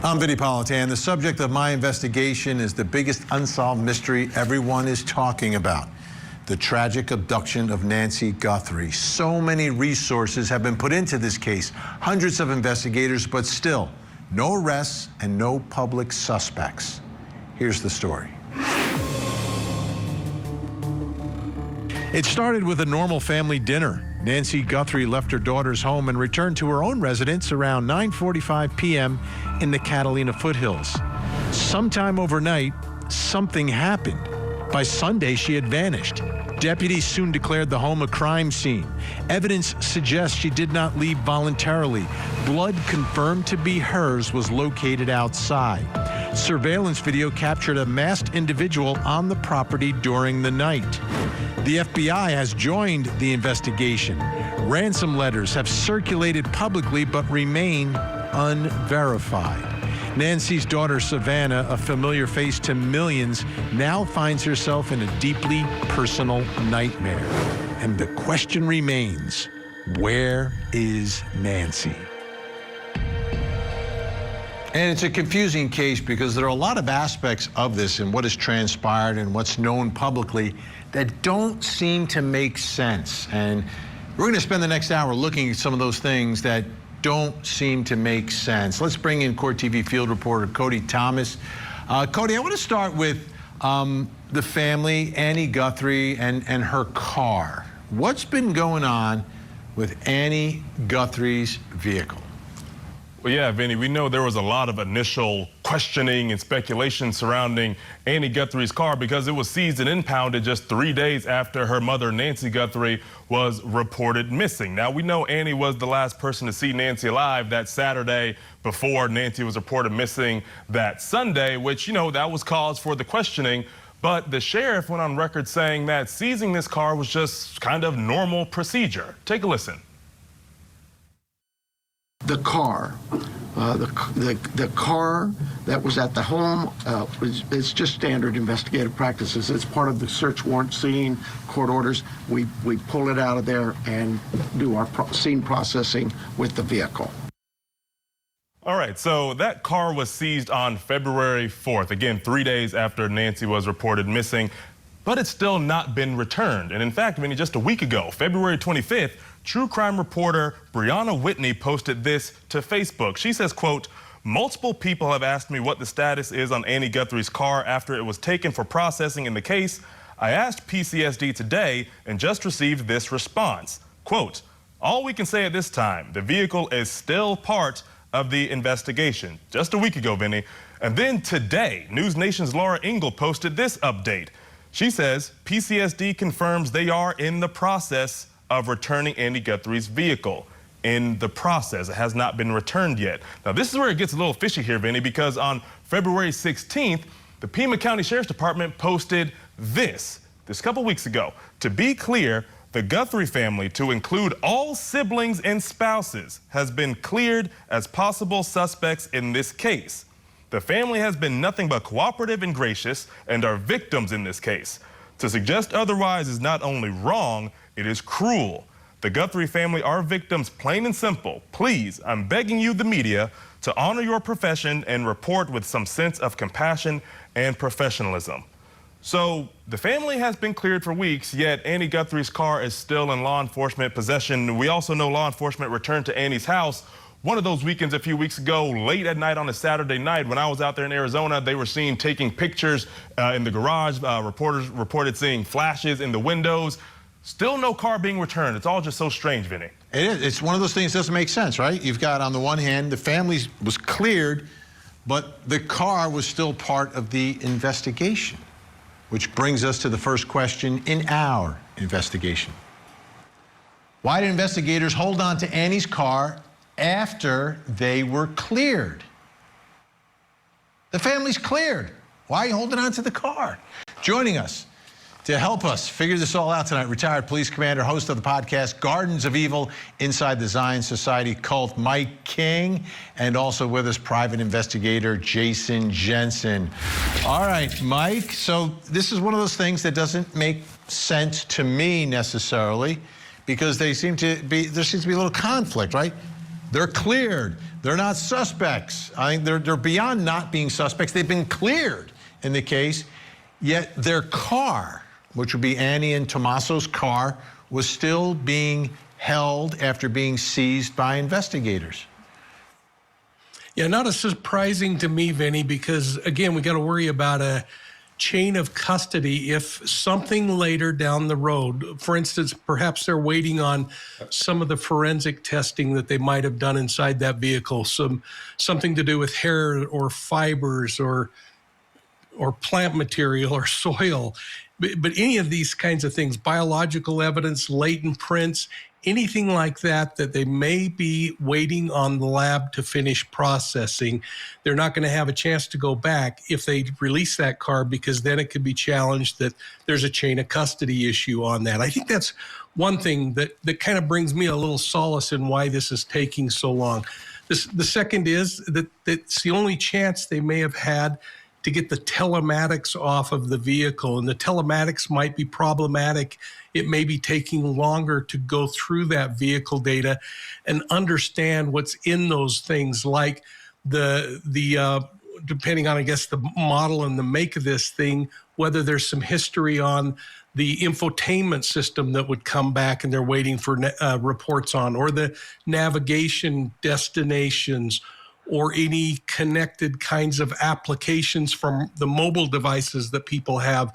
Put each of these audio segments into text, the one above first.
I'm Vinnie Politan. The subject of my investigation is the biggest unsolved mystery everyone is talking about. The tragic abduction of Nancy Guthrie. So many resources have been put into this case, hundreds of investigators, but still, no arrests and no public suspects. Here's the story. It started with a normal family dinner. Nancy Guthrie left her daughter's home and returned to her own residence around 9:45 p.m. in the Catalina foothills. Sometime overnight, something happened. By Sunday, she had vanished. Deputies soon declared the home a crime scene. Evidence suggests she did not leave voluntarily. Blood confirmed to be hers was located outside. Surveillance video captured a masked individual on the property during the night. The FBI has joined the investigation. Ransom letters have circulated publicly but remain unverified. Nancy's daughter, Savannah, a familiar face to millions, now finds herself in a deeply personal nightmare. And the question remains, where is Nancy? And it's a confusing case because there are a lot of aspects of this and what has transpired and what's known publicly that don't seem to make sense. And we're going to spend the next hour looking at some of those things that don't seem to make sense. Let's bring in Court TV field reporter Cody Thomas. Cody, I want to start with the family, Annie Guthrie, and her car. What's been going on with Annie Guthrie's vehicle? Well, yeah, Vinny, we know there was a lot of initial questioning and speculation surrounding Annie Guthrie's car because it was seized and impounded just 3 days after her mother, Nancy Guthrie, was reported missing. Now, we know Annie was the last person to see Nancy alive that Saturday before Nancy was reported missing that Sunday, which, you know, that was cause for the questioning. But the sheriff went on record saying that seizing this car was just kind of normal procedure. Take a listen. The car, the car that was at the home, it's just standard investigative practices. It's part of the search warrant scene, court orders. We pull it out of there and do our scene processing with the vehicle. All right, so that car was seized on February 4th, again, 3 days after Nancy was reported missing, but it's still not been returned. And in fact, Vinny, just a week ago, February 25th, true crime reporter Brianna Whitney posted this to Facebook. She says, quote, "Multiple people have asked me what the status is on Annie Guthrie's car after it was taken for processing in the case. I asked PCSD today and just received this response. Quote, all we can say at this time, the vehicle is still part of the investigation." Just a week ago, Vinny. And then today, News Nation's Laura Ingle posted this update. She says PCSD confirms they are in the process of returning Annie Guthrie's vehicle. In the process, it has not been returned yet. Now, this is where it gets a little fishy here, Vinny, because on February 16th, the Pima County Sheriff's Department posted this couple weeks ago. To be clear, the Guthrie family, to include all siblings and spouses, has been cleared as possible suspects in this case. The family has been nothing but cooperative and gracious and are victims in this case. To suggest otherwise is not only wrong, it is cruel. The Guthrie family are victims, plain and simple. Please, I'm begging you, the media, to honor your profession and report with some sense of compassion and professionalism. So the family has been cleared for weeks, yet Annie Guthrie's car is still in law enforcement possession. We also know law enforcement returned to Annie's house one of those weekends a few weeks ago, late at night on a Saturday night. When I was out there in Arizona, they were seen taking pictures in the garage. Reporters reported seeing flashes in the windows. Still no car being returned. It's all just so strange, Vinny. It is. It's one of those things that doesn't make sense, right? You've got, on the one hand, the family was cleared, but the car was still part of the investigation, which brings us to the first question in our investigation. Why did investigators hold on to Annie's car after they were cleared? The family's cleared. Why are you holding on to the car? Joining us to help us figure this all out tonight, retired police commander, host of the podcast Gardens of Evil, Inside the Zion Society Cult, Mike King, and also with us, private investigator Jason Jensen. All right, Mike, so this is one of those things that doesn't make sense to me necessarily, because there seems to be a little conflict, right? They're cleared. They're not suspects. I think they're beyond not being suspects. They've been cleared in the case, yet their car, which would be Annie and Tommaso's car, was still being held after being seized by investigators. Yeah, not as surprising to me, Vinnie, because, again, we got to worry about a chain of custody if something later down the road, for instance, perhaps they're waiting on some of the forensic testing that they might have done inside that vehicle, something to do with hair or fibers or plant material or soil. But any of these kinds of things, biological evidence, latent prints, anything like that they may be waiting on the lab to finish processing, they're not going to have a chance to go back if they release that car, because then it could be challenged that there's a chain of custody issue on that. I think that's one thing that kind of brings me a little solace in why this is taking so long. The second is that it's the only chance they may have had to get the telematics off of the vehicle, and the telematics might be problematic. It may be taking longer to go through that vehicle data and understand what's in those things, like the depending on, I guess, the model and the make of this thing, whether there's some history on the infotainment system that would come back and they're waiting for reports on, or the navigation destinations, or any connected kinds of applications from the mobile devices that people have.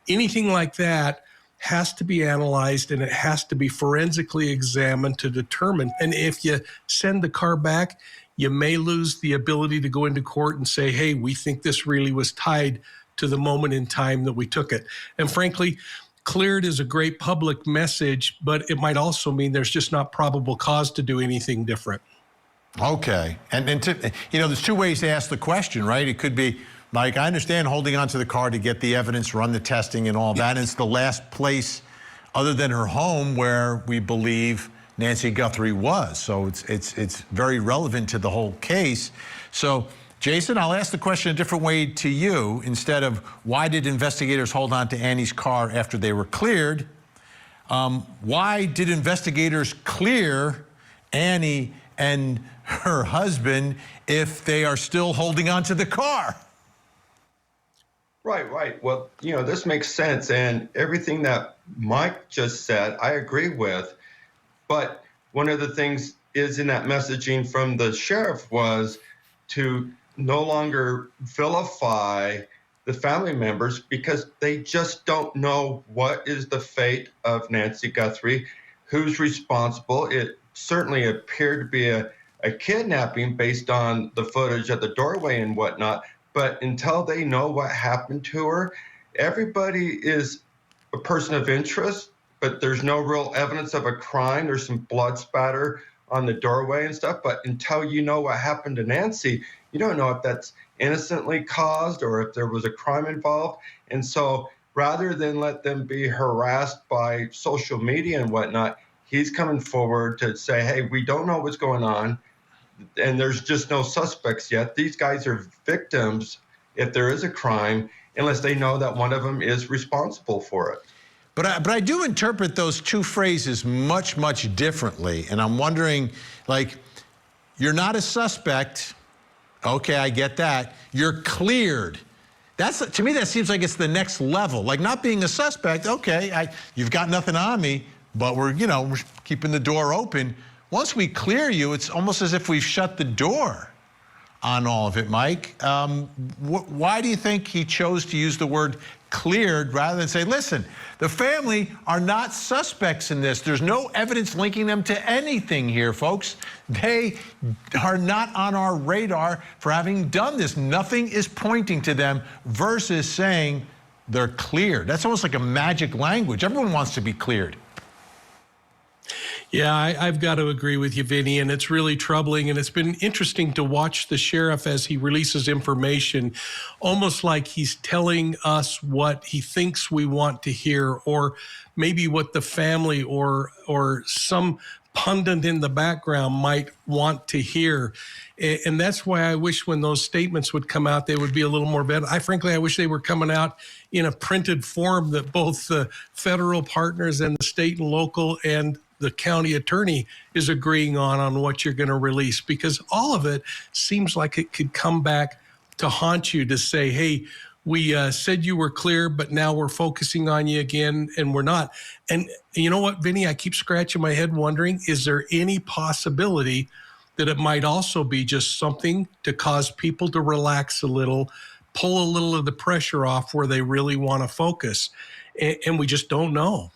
Anything like that has to be analyzed, and it has to be forensically examined to determine. And if you send the car back, you may lose the ability to go into court and say, hey, we think this really was tied to the moment in time that we took it. And frankly, cleared is a great public message, but it might also mean there's just not probable cause to do anything different. Okay. And there's two ways to ask the question, right? It could be, like, I understand holding onto the car to get the evidence, run the testing and all that. And it's the last place other than her home where we believe Nancy Guthrie was. So it's very relevant to the whole case. So, Jason, I'll ask the question a different way to you. Instead of why did investigators hold on to Annie's car after they were cleared, why did investigators clear Annie and her husband if they are still holding on to the car? Right. Well, this makes sense. And everything that Mike just said, I agree with. But one of the things is in that messaging from the sheriff was to no longer vilify the family members, because they just don't know what is the fate of Nancy Guthrie, who's responsible. It certainly appeared to be a kidnapping based on the footage at the doorway and whatnot. But until they know what happened to her, everybody is a person of interest, but there's no real evidence of a crime. There's some blood spatter on the doorway and stuff. But until you know what happened to Nancy, you don't know if that's innocently caused or if there was a crime involved. And so rather than let them be harassed by social media and whatnot, he's coming forward to say, hey, we don't know what's going on, and there's just no suspects yet. These guys are victims if there is a crime, unless they know that one of them is responsible for it. But I do interpret those two phrases much, much differently. And I'm wondering, like, you're not a suspect. Okay, I get that. You're cleared. To me, that seems like it's the next level. Like, not being a suspect, okay, you've got nothing on me, but we're keeping the door open. Once we clear you, it's almost as if we've shut the door on all of it, Mike. Why do you think he chose to use the word cleared rather than say, listen, the family are not suspects in this. There's no evidence linking them to anything here, folks. They are not on our radar for having done this. Nothing is pointing to them, versus saying they're cleared. That's almost like a magic language. Everyone wants to be cleared. Yeah, I've got to agree with you, Vinnie, and it's really troubling. And it's been interesting to watch the sheriff as he releases information, almost like he's telling us what he thinks we want to hear, or maybe what the family or some pundit in the background might want to hear. And that's why I wish when those statements would come out, they would be a little more better. Frankly, I wish they were coming out in a printed form that both the federal partners and the state and local and the county attorney is agreeing on what you're going to release, because all of it seems like it could come back to haunt you, to say, hey, we said you were clear, but now we're focusing on you again, and we're not. And you know what, Vinnie, I keep scratching my head wondering, is there any possibility that it might also be just something to cause people to relax a little, pull a little of the pressure off where they really want to focus? And we just don't know.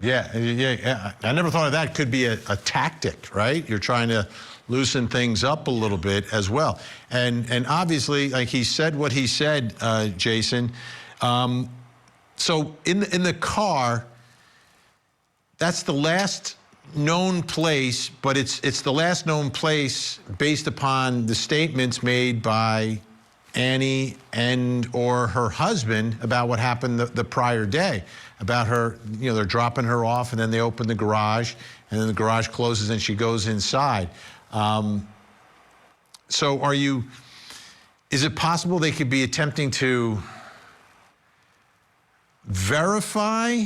Yeah. I never thought of that. Could be a tactic, right? You're trying to loosen things up a little bit as well. And obviously, like he said what he said, Jason. So in the car, that's the last known place, but it's the last known place based upon the statements made by Annie and or her husband about what happened the prior day, about her, they're dropping her off and then they open the garage and then the garage closes and she goes inside. So is it possible they could be attempting to verify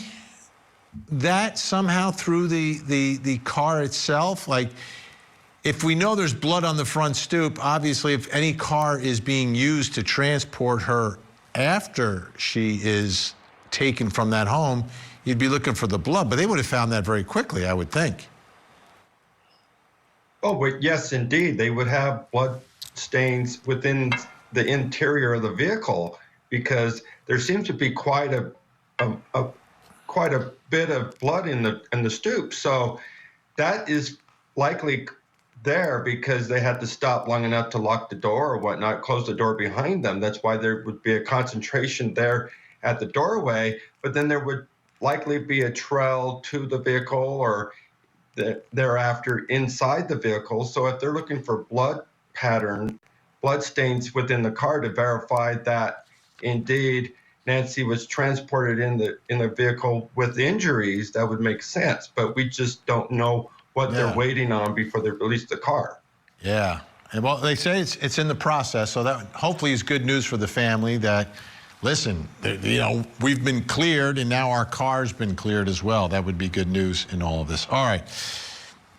that somehow through the car itself? Like, if we know there's blood on the front stoop, obviously if any car is being used to transport her after she is taken from that home, you'd be looking for the blood, but they would have found that very quickly, I would think. Oh, but yes, indeed. They would have blood stains within the interior of the vehicle, because there seems to be quite a bit of blood in the stoop. So that is likely there because they had to stop long enough to lock the door or whatnot, close the door behind them. That's why there would be a concentration there at the doorway, but then there would likely be a trail to the vehicle or thereafter inside the vehicle. So if they're looking for blood stains within the car to verify that indeed Nancy was transported in the vehicle with injuries, that would make sense. But we just don't know what they're waiting on before they release the car. Yeah. And well, they say it's in the process, so that hopefully is good news for the family that, listen, we've been cleared and now our car's been cleared as well. That would be good news in all of this. All right.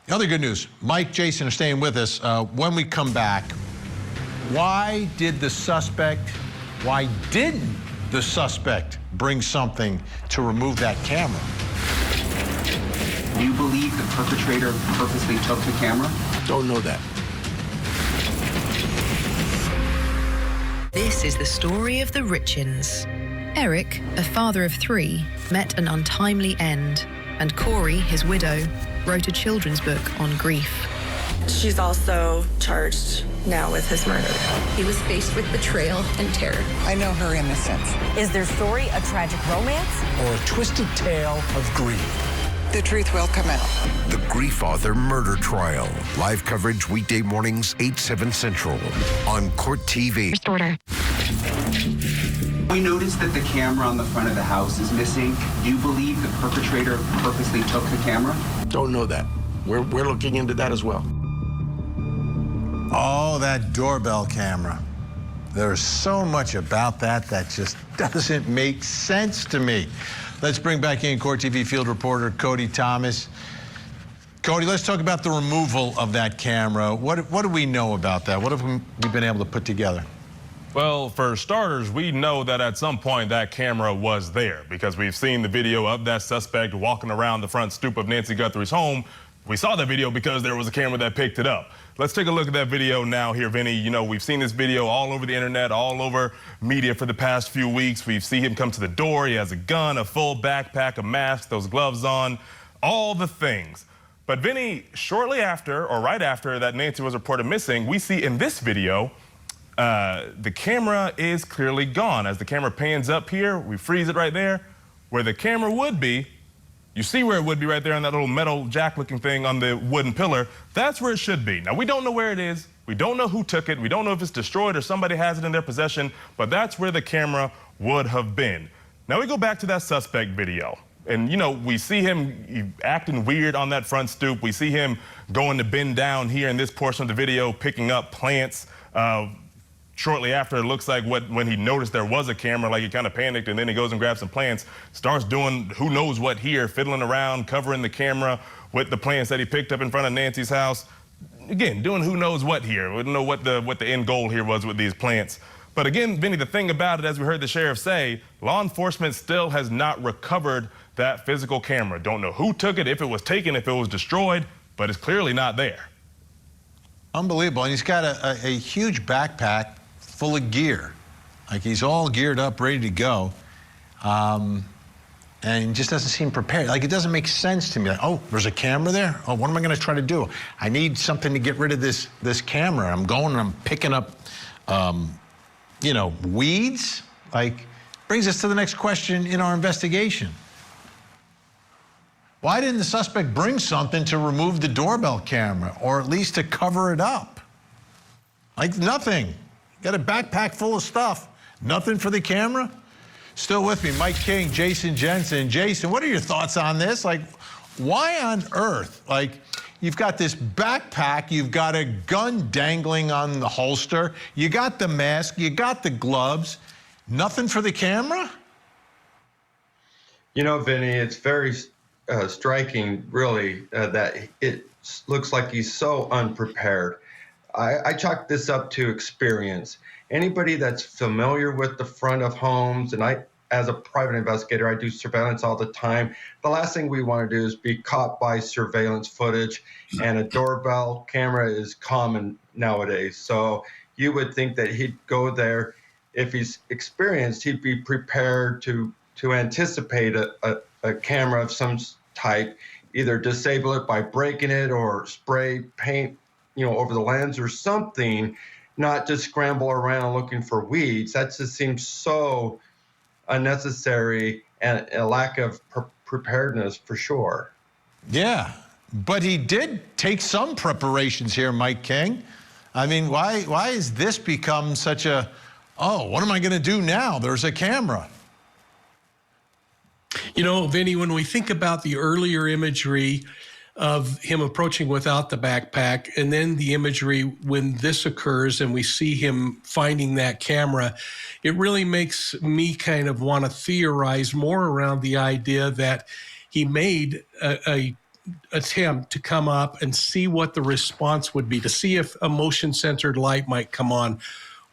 The other good news, Mike, Jason are staying with us. When we come back, why didn't the suspect bring something to remove that camera? Do you believe the perpetrator purposely took the camera? Don't know that. This is the story of the Richins. Eric, a father of 3, met an untimely end, and Corey, his widow, wrote a children's book on grief. She's also charged now with his murder. He was faced with betrayal and terror. I know her innocence. Is their story a tragic romance? Or a twisted tale of grief? The truth will come out. The Grief Author Murder Trial. Live coverage weekday mornings, 8/7 Central on Court TV. Restorer. We noticed that the camera on the front of the house is missing. Do you believe the perpetrator purposely took the camera? Don't know that. We're looking into that as well. Oh, that doorbell camera. There's so much about that just doesn't make sense to me. Let's bring back in Court TV field reporter Cody Thomas. Cody, let's talk about the removal of that camera. What do we know about that? What have we been able to put together? Well, for starters, we know that at some point that camera was there because we've seen the video of that suspect walking around the front stoop of Nancy Guthrie's home. We saw that video because there was a camera that picked it up. Let's take a look at that video now here, Vinny. We've seen this video all over the internet, all over media for the past few weeks. We've seen him come to the door. He has a gun, a full backpack, a mask, those gloves on, all the things. But Vinny, shortly after or right after that Nancy was reported missing, we see in this video, the camera is clearly gone. As the camera pans up here, we freeze it right there. Where the camera would be, you see where it would be right there on that little metal jack-looking thing on the wooden pillar. That's where it should be. Now, we don't know where it is. We don't know who took it. We don't know if it's destroyed or somebody has it in their possession, but that's where the camera would have been. Now, we go back to that suspect video. And, we see him acting weird on that front stoop. We see him going to bend down here in this portion of the video, picking up plants, shortly after, it looks like when he noticed there was a camera, like he kind of panicked, and then he goes and grabs some plants, starts doing who knows what here, fiddling around, covering the camera with the plants that he picked up in front of Nancy's house. Again, doing who knows what here. We don't know what the end goal here was with these plants. But again, Vinnie, the thing about it, as we heard the sheriff say, law enforcement still has not recovered that physical camera. Don't know who took it, if it was taken, if it was destroyed, but it's clearly not there. Unbelievable. And he's got a huge backpack full of gear. Like, he's all geared up, ready to go. And he just doesn't seem prepared. Like, it doesn't make sense to me. Like, oh, there's a camera there? Oh, what am I going to try to do? I need something to get rid of this camera. I'm going and I'm picking up, you know, weeds. Like, brings us to the next question in our investigation. Why didn't the suspect bring something to remove the doorbell camera, or at least to cover it up? Like, nothing. Got a backpack full of stuff. Nothing for the camera? Still with me, Mike King, Jason Jensen. Jason, what are your thoughts on this? Like, why on earth? Like, you've got this backpack, you've got a gun dangling on the holster, you got the mask, you got the gloves, nothing for the camera? You know, Vinny, it's very striking, really, that it looks like he's so unprepared. I chalk this up to experience. Anybody that's familiar with the front of homes, and I, as a private investigator, I do surveillance all the time. The last thing we want to do is be caught by surveillance footage, and a doorbell camera is common nowadays. So you would think that he'd go there. If he's experienced, he'd be prepared to anticipate a camera of some type, either disable it by breaking it or spray paint, you know, over the lens or something, not just scramble around looking for weeds. That just seems so unnecessary and a lack of preparedness for sure. Yeah, but he did take some preparations here, Mike King. I mean, why has this become such a, oh, what am I going to do now? There's a camera. You know, Vinnie, when we think about the earlier imagery of him approaching without the backpack, and then the imagery when this occurs and we see him finding that camera, it really makes me kind of want to theorize more around the idea that he made a attempt to come up and see what the response would be, to see if a motion censored light might come on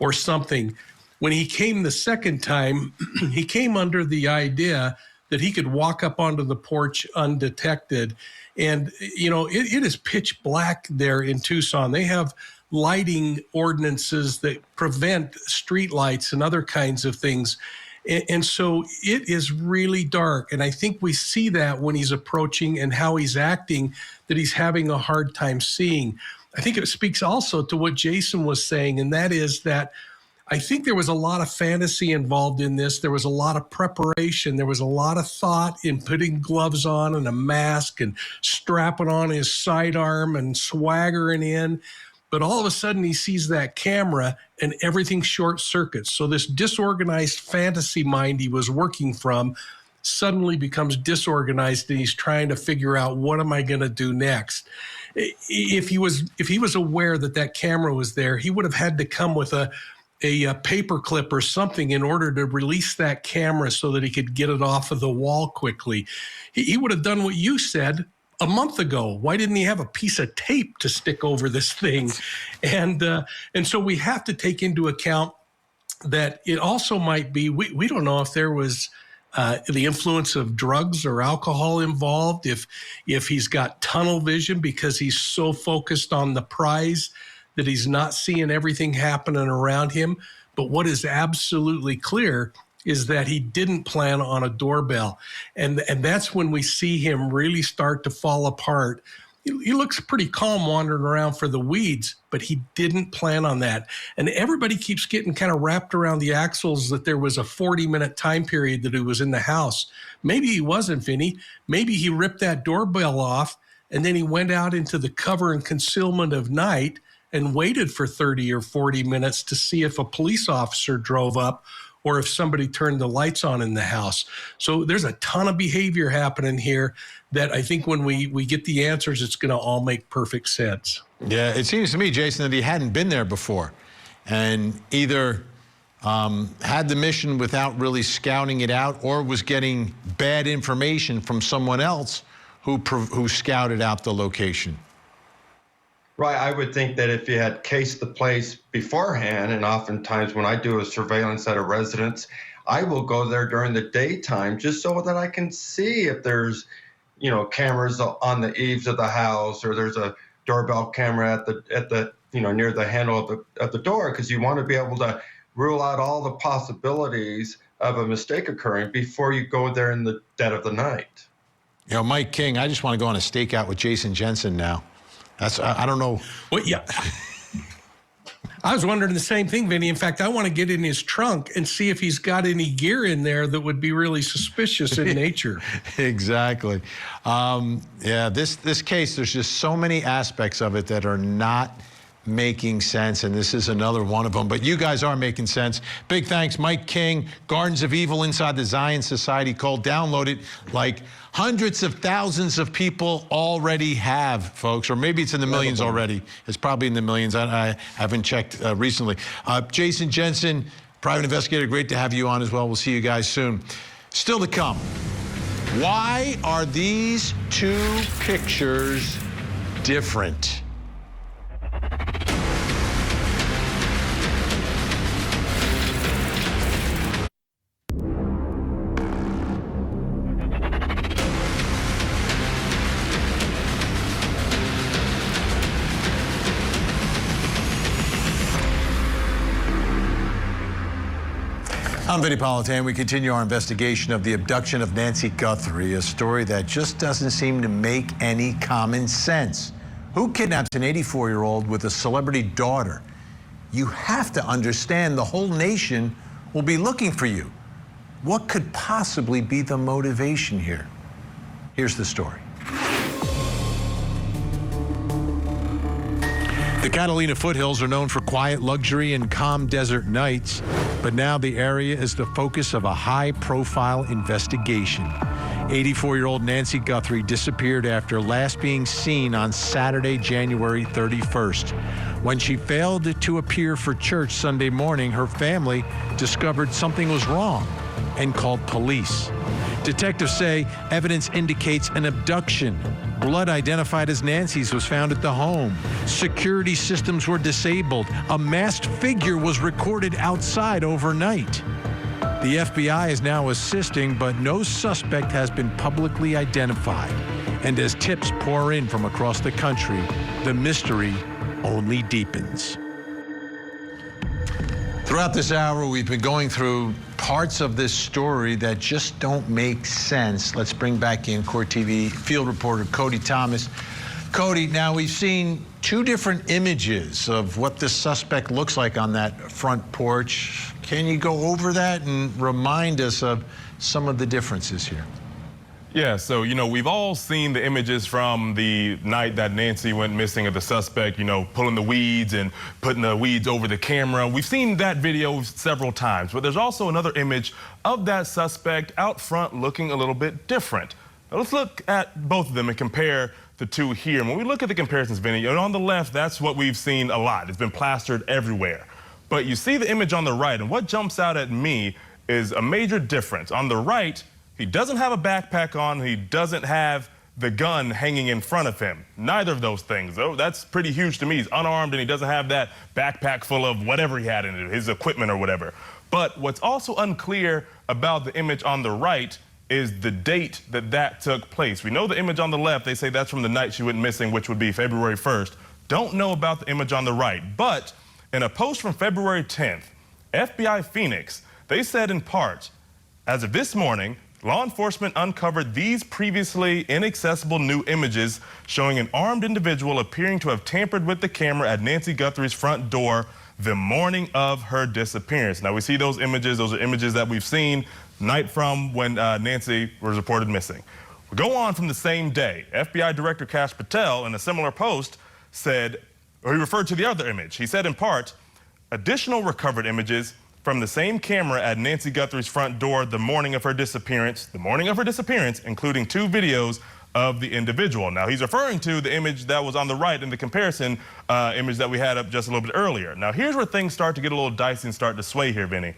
or something. When he came the second time, he came under the idea that he could walk up onto the porch undetected. And, you know, it is pitch black there in Tucson. They have lighting ordinances that prevent street lights and other kinds of things. And so it is really dark. And I think we see that when he's approaching and how he's acting, that he's having a hard time seeing. I think it speaks also to what Jason was saying, and that is that I think there was a lot of fantasy involved in this. There was a lot of preparation. There was a lot of thought in putting gloves on and a mask and strapping on his sidearm and swaggering in. But all of a sudden he sees that camera and everything short circuits. So this disorganized fantasy mind he was working from suddenly becomes disorganized, and he's trying to figure out, what am I going to do next? If he was aware that that camera was there, he would have had to come with a paper clip or something in order to release that camera so that he could get it off of the wall quickly. He would have done what you said a month ago. Why didn't he have a piece of tape to stick over this thing? And so we have to take into account that it also might be, we don't know if there was the influence of drugs or alcohol involved, if he's got tunnel vision because he's so focused on the prize that he's not seeing everything happening around him. But what is absolutely clear is that he didn't plan on a doorbell. And that's when we see him really start to fall apart. He looks pretty calm wandering around for the weeds, but he didn't plan on that. And everybody keeps getting kind of wrapped around the axles that there was a 40-minute time period that he was in the house. Maybe he wasn't, Vinnie. Maybe he ripped that doorbell off and then he went out into the cover and concealment of night and waited for 30 or 40 minutes to see if a police officer drove up or if somebody turned the lights on in the house. So there's a ton of behavior happening here that I think when we get the answers, it's going to all make perfect sense. Yeah, it seems to me, Jason, that he hadn't been there before. and either had the mission without really scouting it out, or was getting bad information from someone else who scouted out the location. Right, I would think that if you had cased the place beforehand, and oftentimes when I do a surveillance at a residence, I will go there during the daytime just so that I can see if there's, cameras on the eaves of the house, or there's a doorbell camera at the near the handle of the door, because you want to be able to rule out all the possibilities of a mistake occurring before you go there in the dead of the night. Mike King, I just want to go on a stakeout with Jason Jensen now. I don't know. Well, yeah. I was wondering the same thing, Vinny. In fact, I want to get in his trunk and see if he's got any gear in there that would be really suspicious in nature. Exactly. This case, there's just so many aspects of it that are not making sense, and this is another one of them. But you guys are making sense. Big thanks, Mike King, Gardens of Evil Inside the Zion Society Cult. Download it like hundreds of thousands of people already have, folks, or maybe it's in the millions already. It's probably in the millions. I haven't checked recently. Jason Jensen, private investigator, great to have you on as well. We'll see you guys soon. Still to come, why are these two pictures different? I'm Vinnie Politan. We continue our investigation of the abduction of Nancy Guthrie, a story that just doesn't seem to make any common sense. Who kidnaps an 84-year-old with a celebrity daughter? You have to understand the whole nation will be looking for you. What could possibly be the motivation here? Here's the story. The Catalina foothills are known for quiet luxury and calm desert nights, but now the area is the focus of a high-profile investigation. 84-year-old Nancy Guthrie disappeared after last being seen on Saturday, January 31st. When she failed to appear for church Sunday morning, her family discovered something was wrong and called police. Detectives say evidence indicates an abduction. Blood identified as Nancy's was found at the home. Security systems were disabled. A masked figure was recorded outside overnight. The FBI is now assisting, but no suspect has been publicly identified. And as tips pour in from across the country, the mystery only deepens. Throughout this hour, we've been going through parts of this story that just don't make sense. Let's bring back in Court TV field reporter Cody Thomas. Cody, now we've seen two different images of what the suspect looks like on that front porch. Can you go over that and remind us of some of the differences here? Yeah, so, we've all seen the images from the night that Nancy went missing of the suspect, pulling the weeds and putting the weeds over the camera. We've seen that video several times, but there's also another image of that suspect out front looking a little bit different. Now, let's look at both of them and compare the two here. And when we look at the comparisons, Vinny, on the left, that's what we've seen a lot. It's been plastered everywhere. But you see the image on the right, and what jumps out at me is a major difference. On the right, he doesn't have a backpack on. He doesn't have the gun hanging in front of him. Neither of those things, though. That's pretty huge to me. He's unarmed, and he doesn't have that backpack full of whatever he had in it, his equipment or whatever. But what's also unclear about the image on the right is the date that took place. We know the image on the left, they say that's from the night she went missing, which would be February 1st. Don't know about the image on the right. But in a post from February 10th, FBI Phoenix, they said in part, as of this morning, law enforcement uncovered these previously inaccessible new images showing an armed individual appearing to have tampered with the camera at Nancy Guthrie's front door the morning of her disappearance. Now, we see those images. Those are images that we've seen night from when Nancy was reported missing. We go on from the same day. FBI Director Kash Patel, in a similar post, said, or he referred to the other image. He said in part, additional recovered images from the same camera at Nancy Guthrie's front door the morning of her disappearance, including two videos of the individual. Now, he's referring to the image that was on the right in the comparison image that we had up just a little bit earlier. Now, here's where things start to get a little dicey and start to sway here, Vinny.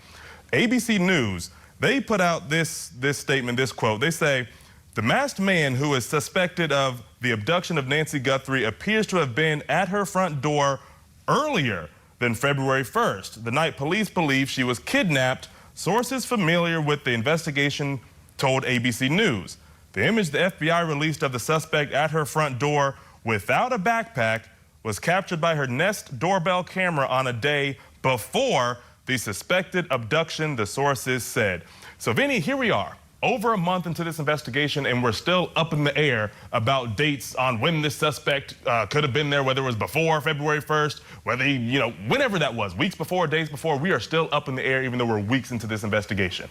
ABC News, they put out this statement, this quote. They say, the masked man who is suspected of the abduction of Nancy Guthrie appears to have been at her front door earlier than February 1st, the night police believe she was kidnapped. Sources familiar with the investigation told ABC News. The image the FBI released of the suspect at her front door without a backpack was captured by her Nest doorbell camera on a day before the suspected abduction, the sources said. So, Vinny, here we are, over a month into this investigation, and we're still up in the air about dates on when this suspect could have been there, whether it was before February 1st, whether he, whenever that was, weeks before, days before. We are still up in the air, even though we're weeks into this investigation.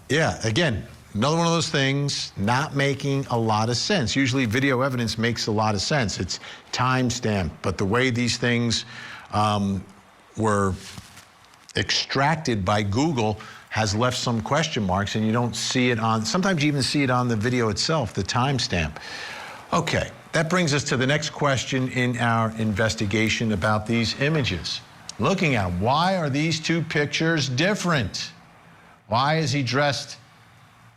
Yeah, again, another one of those things not making a lot of sense. Usually video evidence makes a lot of sense. It's time-stamped, but the way these things were extracted by Google has left some question marks, and you don't see it on, sometimes you even see it on the video itself, the timestamp. Okay, that brings us to the next question in our investigation about these images. Looking at why are these two pictures different? Why is he dressed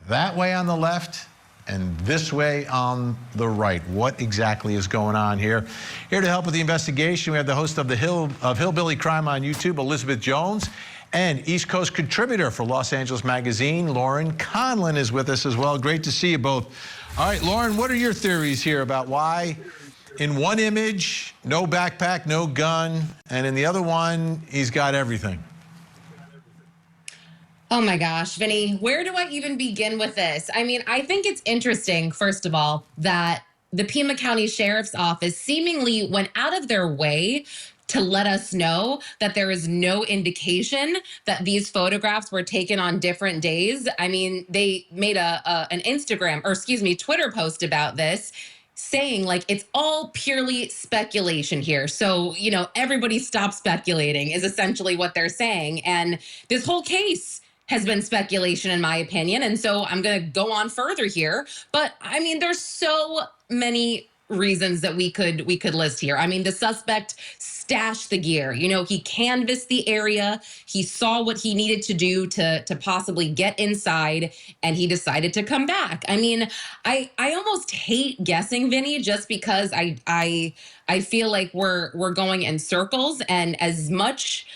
that way on the left and this way on the right? What exactly is going on here? Here to help with the investigation, we have the host of Hillbilly Crime on YouTube, Elizabeth Jones, and East Coast contributor for Los Angeles Magazine, Lauren Conlin, is with us as well. Great to see you both. All right, Lauren, what are your theories here about why in one image, no backpack, no gun, and in the other one, he's got everything? Oh my gosh, Vinny, where do I even begin with this? I mean, I think it's interesting, first of all, that the Pima County Sheriff's Office seemingly went out of their way to let us know that there is no indication that these photographs were taken on different days. I mean, they made an Twitter post about this, saying like it's all purely speculation here. So, everybody stop speculating is essentially what they're saying. And this whole case has been speculation, in my opinion. And so I'm going to go on further here. But I mean, there's so many reasons that we could list here. I mean, the suspect stashed the gear. He canvassed the area. He saw what he needed to do to possibly get inside, and he decided to come back. I mean, I almost hate guessing, Vinny, just because I feel like we're going in circles, and as much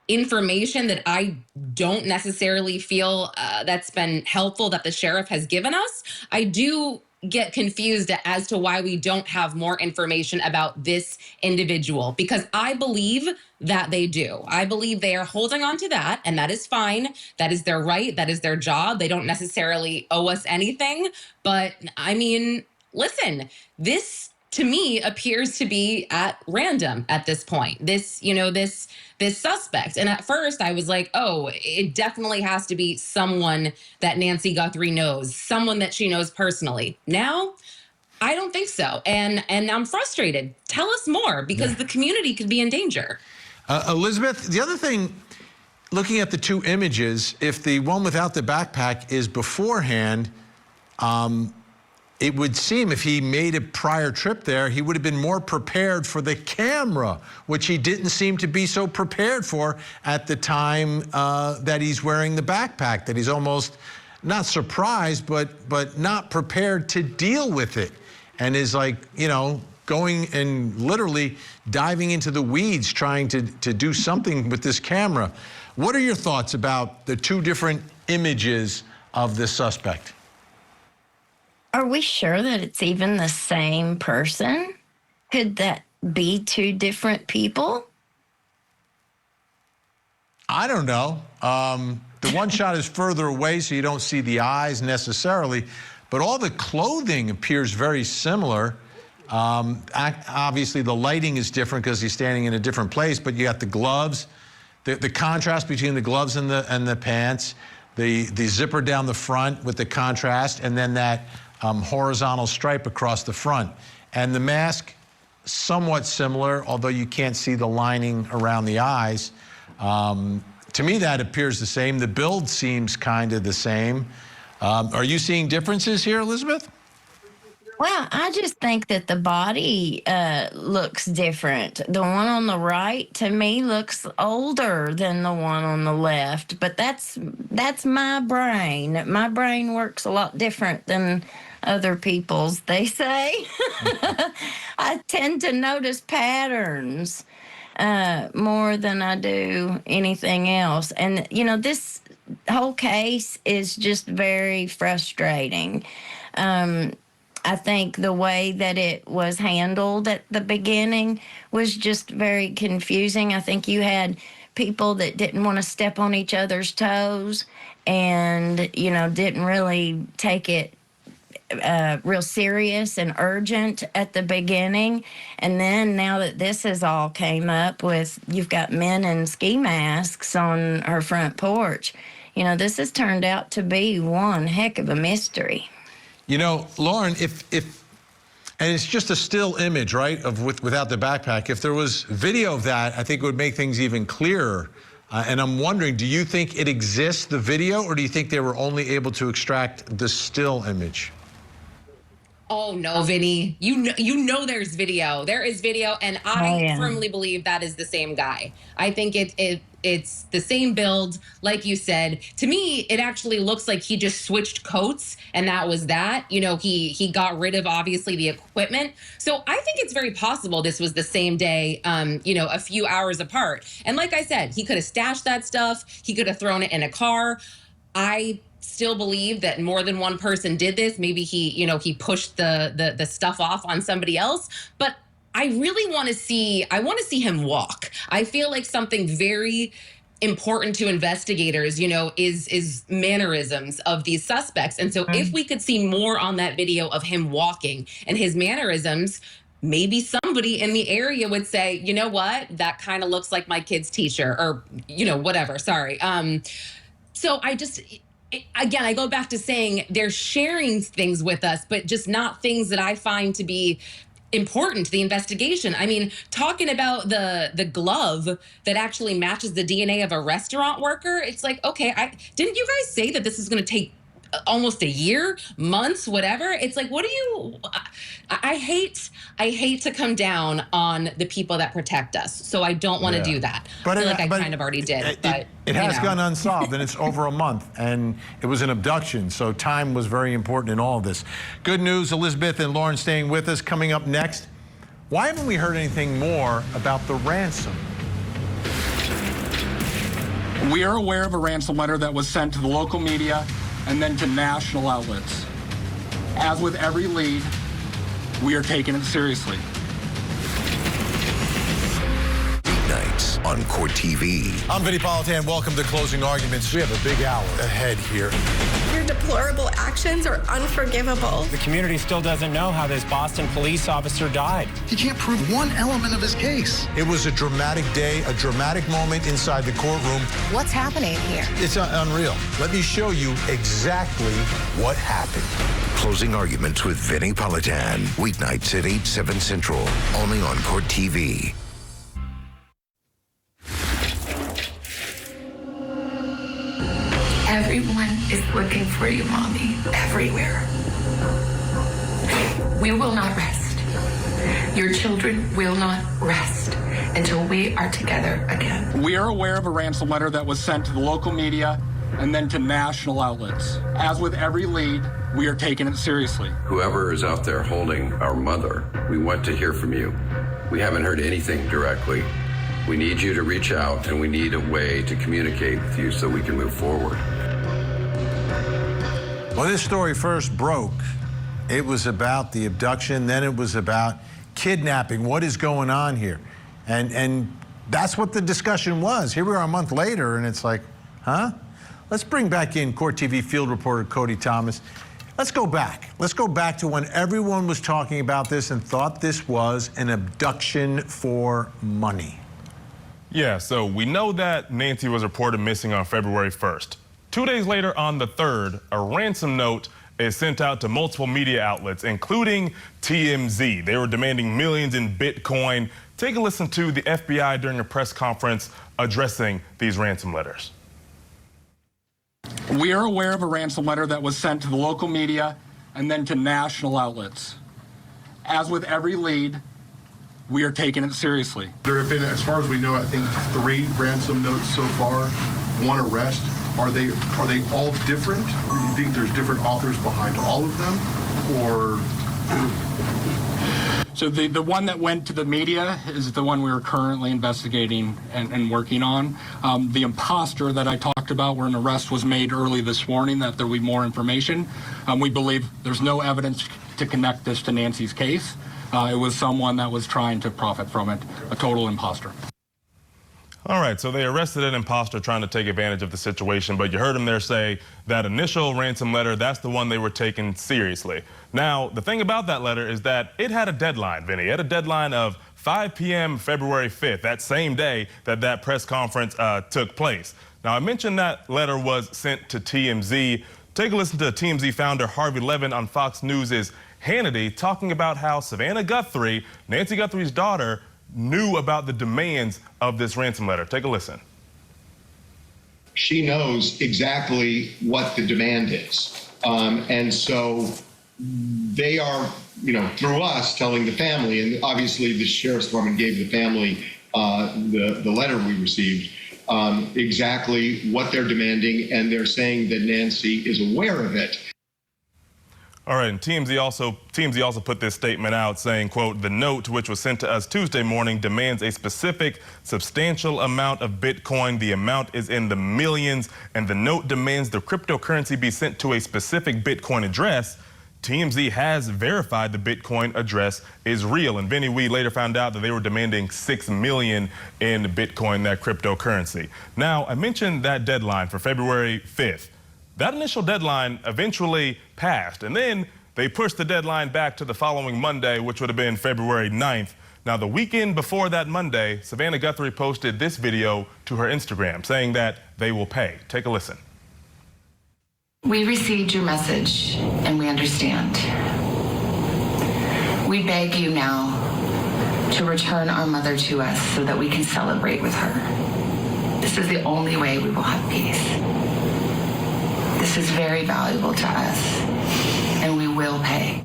information that I don't necessarily feel that's been helpful that the sheriff has given us, I do get confused as to why we don't have more information about this individual, because I believe that they do. I believe they are holding on to that, and that is fine. That is their right. That is their job. They don't necessarily owe us anything. But I mean, listen, this to me appears to be at random at this point. This suspect. And at first I was like, oh, it definitely has to be someone that Nancy Guthrie knows, someone that she knows personally. Now, I don't think so. And I'm frustrated. Tell us more, because the community could be in danger. Elizabeth, the other thing, looking at the two images, if the one without the backpack is beforehand, it would seem if he made a prior trip there, he would have been more prepared for the camera, which he didn't seem to be so prepared for at the time that he's wearing the backpack, that he's almost not surprised, but not prepared to deal with it, and is like, going and literally diving into the weeds trying to do something with this camera. What are your thoughts about the two different images of this suspect? Are we sure that it's even the same person? Could that be two different people? I don't know. The one shot is further away, so you don't see the eyes necessarily, but all the clothing appears very similar. Obviously, the lighting is different because he's standing in a different place, but you got the gloves, the contrast between the gloves and the pants, the zipper down the front with the contrast, and then that horizontal stripe across the front. And the mask, somewhat similar, although you can't see the lining around the eyes. To me, that appears the same. The build seems kind of the same. Are you seeing differences here, Elizabeth? Well, I just think that the body looks different. The one on the right, to me, looks older than the one on the left. But that's my brain. My brain works a lot different than other people's, they say. I tend to notice patterns more than I do anything else. And, you know, this whole case is just very frustrating. I think the way that it was handled at the beginning was just very confusing. I think you had people that didn't want to step on each other's toes and, you know, didn't really take it real serious and urgent at the beginning. And then now that this has all came up with, you've got men in ski masks on her front porch, you know, this has turned out to be one heck of a mystery. You know, Lauren, if and it's just a still image, right, of without the backpack. If there was video of that, I think it would make things even clearer. And I'm wondering, do you think it exists, the video, or do you think they were only able to extract the still image? Oh no, Vinny! You know there's video. There is video, and I firmly believe that is the same guy. I think it's the same build, like you said. To me, it actually looks like he just switched coats, and that was that. You know, he got rid of obviously the equipment. So I think it's very possible this was the same day. You know, a few hours apart. And like I said, he could have stashed that stuff. He could have thrown it in a car. I still believe that more than one person did this. Maybe he pushed the stuff off on somebody else. But I really want to see him walk. I feel like something very important to investigators, you know, is mannerisms of these suspects. And so if we could see more on that video of him walking and his mannerisms, maybe somebody in the area would say, you know what, that kind of looks like my kid's teacher, or, you know, whatever. Sorry. So again, I go back to saying they're sharing things with us, but just not things that I find to be important to the investigation. I mean, talking about the glove that actually matches the DNA of a restaurant worker, it's like, okay, didn't you guys say that this is going to take almost a year, months, whatever? It's like, what do you? I hate to come down on the people that protect us, so I don't want to do that. But I feel like I kind of already did. But it has gone unsolved, and it's over a month, and it was an abduction, so time was very important in all of this. Good news, Elizabeth and Lauren staying with us. Coming up next, why haven't we heard anything more about the ransom? We are aware of a ransom letter that was sent to the local media and then to national outlets. As with every lead, we are taking it seriously. Weeknights on Court TV. I'm Vinnie Politan. Welcome to Closing Arguments. We have a big hour ahead here. Your deplorable actions are unforgivable. The community still doesn't know how this Boston police officer died. He can't prove one element of his case. It was a dramatic day, a dramatic moment inside the courtroom. What's happening here? It's unreal. Let me show you exactly what happened. Closing Arguments with Vinnie Politan. Weeknights at 8, 7 Central. Only on Court TV. Everyone is looking for you, Mommy. Everywhere. We will not rest. Your children will not rest until we are together again. We are aware of a ransom letter that was sent to the local media and then to national outlets. As with every lead, we are taking it seriously. Whoever is out there holding our mother, we want to hear from you. We haven't heard anything directly. We need you to reach out, and we need a way to communicate with you so we can move forward. When this story first broke, it was about the abduction, then it was about kidnapping. What is going on here? And that's what the discussion was. Here we are a month later, and it's like, huh? Let's bring back in Court TV field reporter Cody Thomas. Let's go back. Let's go back to when everyone was talking about this and thought this was an abduction for money. Yeah, so we know that Nancy was reported missing on February 1st. 2 days later, on the 3rd, a ransom note is sent out to multiple media outlets, including TMZ. They were demanding millions in Bitcoin. Take a listen to the FBI during a press conference addressing these ransom letters. We are aware of a ransom letter that was sent to the local media and then to national outlets. as with every lead, we are taking it seriously. There have been, as far as we know, I think 3 ransom notes so far, 1 arrest. Are they all different? Or do you think there's different authors behind all of them? Or? So the one that went to the media is the one we are currently investigating and working on. The imposter that I talked about, where an arrest was made early this morning, that there will be more information. We believe there's no evidence to connect this to Nancy's case. It was someone that was trying to profit from it, a total imposter. All right, so they arrested an imposter trying to take advantage of the situation, but you heard him there say that initial ransom letter, that's the one they were taking seriously. Now, the thing about that letter is that it had a deadline, Vinny. It had a deadline of 5 p.m. February 5th, that same day that that press conference took place. Now, I mentioned that letter was sent to TMZ. Take a listen to TMZ founder Harvey Levin on Fox News' Hannity talking about how Savannah Guthrie, Nancy Guthrie's daughter, knew about the demands of this ransom letter. Take a listen. She knows exactly what the demand is. And so they are, through us telling the family, and obviously the Sheriff's Department gave the family the letter we received, exactly what they're demanding, and they're saying that Nancy is aware of it. All right, and TMZ also put this statement out saying, quote, the note, which was sent to us Tuesday morning, demands a specific substantial amount of Bitcoin. The amount is in the millions, and the note demands the cryptocurrency be sent to a specific Bitcoin address. TMZ has verified the Bitcoin address is real. And Vinny, we later found out that they were demanding $6 million in Bitcoin, that cryptocurrency. Now, I mentioned that deadline for February 5th. That initial deadline eventually passed, and then they pushed the deadline back to the following Monday, which would have been February 9th. Now, the weekend before that Monday, Savannah Guthrie posted this video to her Instagram saying that they will pay. Take a listen. We received your message, and we understand. We beg you now to return our mother to us so that we can celebrate with her. This is the only way we will have peace. This is very valuable to us, and we will pay.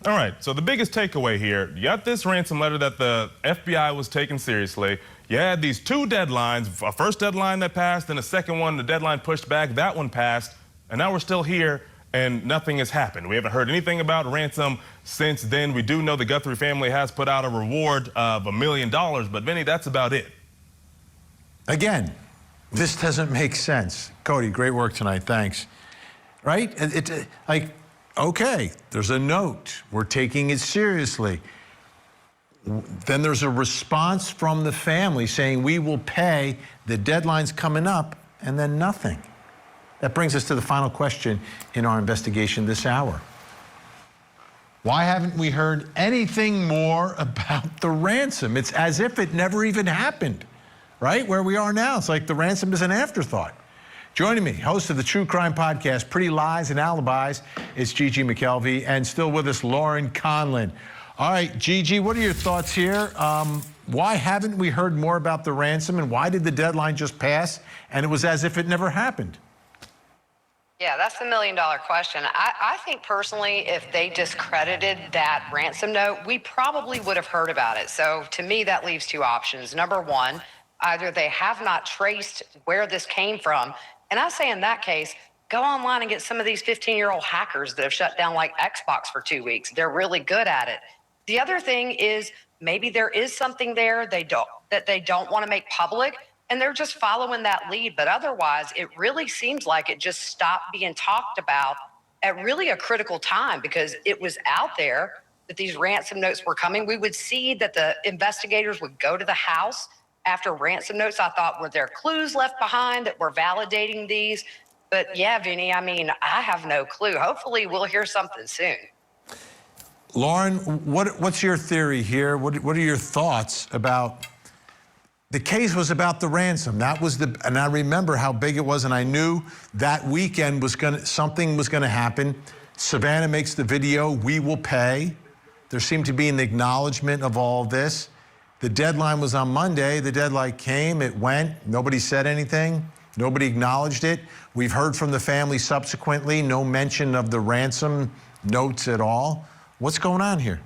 All right, so the biggest takeaway here, you got this ransom letter that the FBI was taking seriously. You had these 2 deadlines, a first deadline that passed and a second one, the deadline pushed back, that one passed, and now we're still here and nothing has happened. We haven't heard anything about ransom since then. We do know the Guthrie family has put out a reward of $1 million, but Vinny, that's about it. Again, this doesn't make sense. Cody, great work tonight. Thanks. Right? It's like, okay, there's a note. We're taking it seriously. Then there's a response from the family saying we will pay, the deadline's coming up, and then nothing. That brings us to the final question in our investigation this hour. Why haven't we heard anything more about the ransom? It's as if it never even happened. Right? Where we are now, it's like the ransom is an afterthought. Joining me, host of the true crime podcast, Pretty Lies and Alibis, it's Gigi McKelvey, and still with us, Lauren Conlin. All right, Gigi, what are your thoughts here? Why haven't we heard more about the ransom, and why did the deadline just pass, and it was as if it never happened? Yeah, that's the $1 million question. I think personally, if they discredited that ransom note, we probably would have heard about it. So to me, that leaves 2 options. Number one, either they have not traced where this came from, and I say in that case, go online and get some of these 15-year-old hackers that have shut down like Xbox for 2 weeks. They're really good at it. The other thing is maybe there is something there that they don't want to make public, and they're just following that lead. But otherwise, it really seems like it just stopped being talked about at really a critical time, because it was out there that these ransom notes were coming. We would see that the investigators would go to the house after ransom notes. I thought, were there clues left behind that were validating these? But yeah, Vinny, I mean, I have no clue. Hopefully we'll hear something soon. Lauren, what's your theory here? What are your thoughts about the case? Was about the ransom. That was and I remember how big it was, and I knew that weekend something was gonna happen. Savannah makes the video, we will pay. There seemed to be an acknowledgement of all this. The deadline was on Monday. The deadline came, it went. Nobody said anything. Nobody acknowledged it. We've heard from the family subsequently, no mention of the ransom notes at all. What's going on here?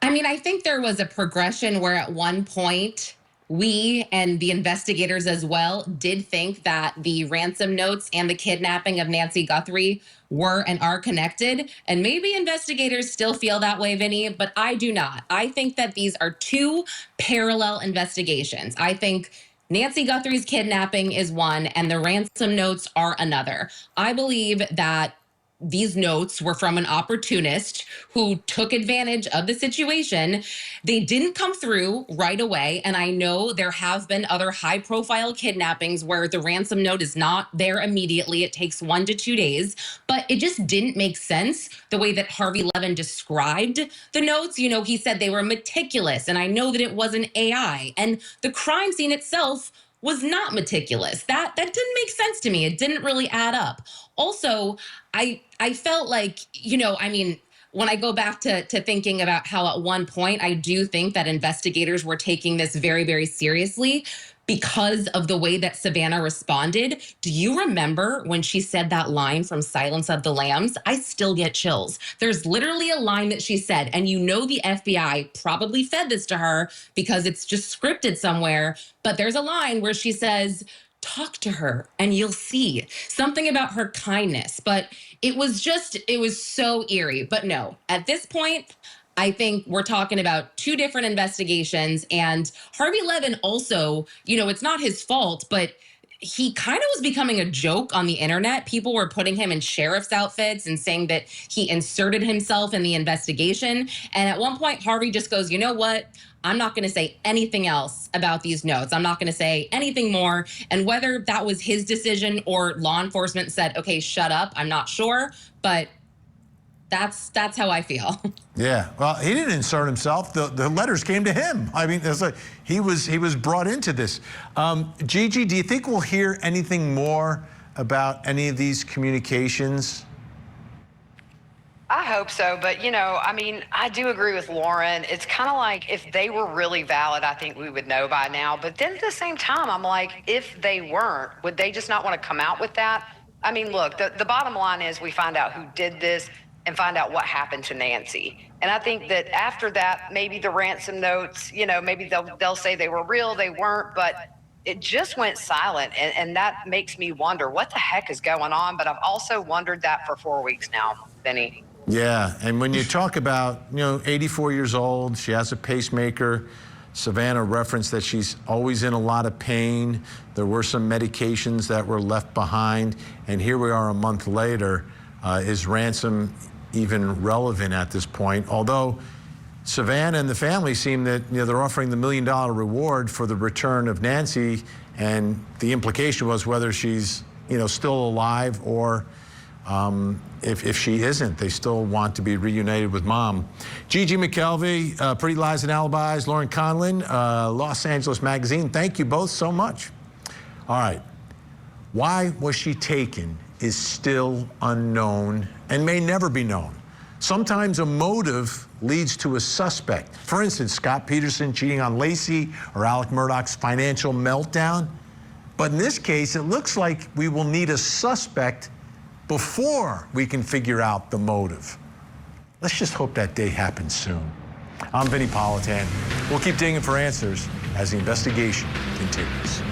I mean, I think there was a progression where at one point we and the investigators as well did think that the ransom notes and the kidnapping of Nancy Guthrie were and are connected. And maybe investigators still feel that way, Vinnie, but I do not. I think that these are two parallel investigations. I think Nancy Guthrie's kidnapping is one and the ransom notes are another. I believe that these notes were from an opportunist who took advantage of the situation. They didn't come through right away. And I know there have been other high profile kidnappings where the ransom note is not there immediately. It takes 1 to 2 days, but it just didn't make sense the way that Harvey Levin described the notes. You know, he said they were meticulous, and I know that it wasn't AI, and the crime scene itself was not meticulous. That didn't make sense to me. It didn't really add up. Also, I felt like, you know, I mean, when I go back to thinking about how at one point, I do think that investigators were taking this very, very seriously because of the way that Savannah responded. Do you remember when she said that line from Silence of the Lambs? I still get chills. There's literally a line that she said, and you know the FBI probably fed this to her because it's just scripted somewhere, but there's a line where she says, talk to her and you'll see something about her kindness. But it was so eerie. But no, at this point, I think we're talking about two different investigations. And Harvey Levin also, you know, it's not his fault, but he kind of was becoming a joke on the internet. People were putting him in sheriff's outfits and saying that he inserted himself in the investigation. And at one point, Harvey just goes, you know what? I'm not going to say anything else about these notes. I'm not going to say anything more. And whether that was his decision or law enforcement said, okay, shut up, I'm not sure. But that's how I feel. Yeah, well, he didn't insert himself. The letters came to him. I mean, it's like he was brought into this. Gigi, do you think we'll hear anything more about any of these communications? I hope so, but you know, I mean, I do agree with Lauren. It's kind of like if they were really valid, I think we would know by now. But then at the same time, I'm like, if they weren't, would they just not want to come out with that? I mean, look, the bottom line is we find out who did this and find out what happened to Nancy. And I think that after that, maybe the ransom notes, you know, maybe they'll say they were real, they weren't, but it just went silent. And that makes me wonder what the heck is going on. But I've also wondered that for 4 weeks now, Vinnie. Yeah, and when you talk about, you know, 84 years old, she has a pacemaker. Savannah referenced that she's always in a lot of pain. There were some medications that were left behind. And here we are a month later. Is ransom even relevant at this point? Although Savannah and the family seem that, you know, they're offering the $1 million reward for the return of Nancy. And the implication was whether she's, you know, still alive or if she isn't, they still want to be reunited with mom. Gigi McKelvey, Pretty Lies and Alibis, Lauren Conlin, Los Angeles Magazine, thank you both so much. All right, why was she taken is still unknown and may never be known. Sometimes a motive leads to a suspect. For instance, Scott Peterson cheating on Lacey or Alec Murdaugh's financial meltdown. But in this case, it looks like we will need a suspect before we can figure out the motive. Let's just hope that day happens soon. I'm Vinnie Politan. We'll keep digging for answers as the investigation continues.